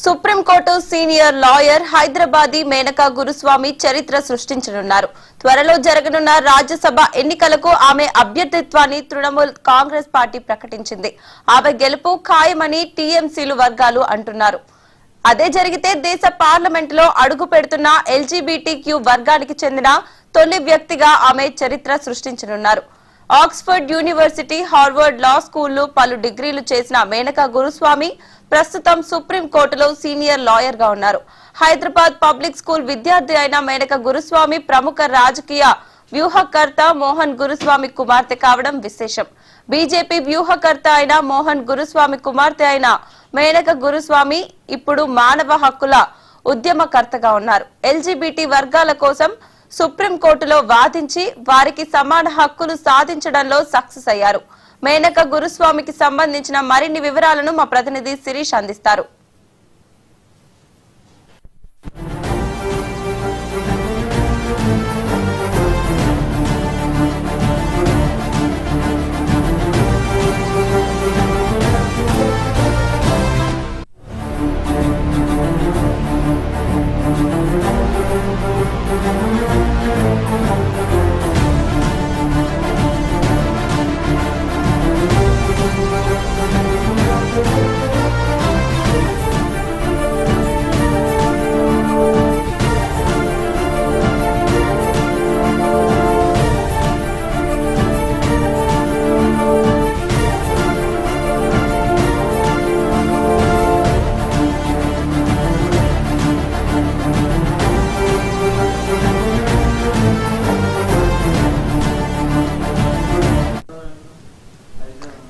Supreme court senior lawyer Hyderabadi Menaka Guruswamy చరిత్ర సృష్టించనున్నారు. త్వరలో జరగనున్న రాజ్యసభ ఎన్నికలకు ఆమె అభ్యర్థిత్వాన్ని తృణమూల్ కాంగ్రెస్ పార్టీ ప్రకటించింది. ఆమె గెలుపు ఖాయమని టీఎంసీలు వర్గాలు అంటున్నారు. అదే జరిగితే దేశ పార్లమెంటులో అడుగు పెడుతున్న ఎల్జీబీటీక్యూ వర్గానికి చెందిన తొలి వ్యక్తిగా ఆమె చరిత్ర సృష్టించనున్నారు. ఆక్స్ఫర్డ్ యూనివర్సిటీ, హార్వర్డ్ లా స్కూల్లో పలు డిగ్రీలు చేసిన మేనకా గురుస్వామి ప్రస్తుతం సుప్రీంకోర్టులో సీనియర్ లాయర్ గా ఉన్నారు. హైదరాబాద్ పబ్లిక్ స్కూల్ విద్యార్థి అయిన మేనకా గురుస్వామి ప్రముఖ రాజకీయ వ్యూహకర్త మోహన్ గురుస్వామి కుమార్తె కావడం విశేషం. బీజేపీ వ్యూహకర్త అయిన మోహన్ గురుస్వామి కుమార్తె అయిన మేనకా గురుస్వామి ఇప్పుడు మానవ హక్కుల ఉద్యమకర్తగా ఉన్నారు. ఎల్జీబీటీ వర్గాల కోసం సుప్రీంకోర్టులో వాదించి వారికి సమాన హక్కులు సాధించడంలో సక్సెస్ అయ్యారు. మేనకా గురుస్వామికి సంబంధించిన మరిన్ని వివరాలను మా ప్రతినిధి శిరీష్ అందిస్తారు.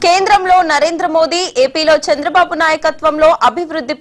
కేంద్రంలో నరేంద్ర మోదీ, ఏపీలో చంద్రబాబు నాయకత్వంలో అభివృద్ధి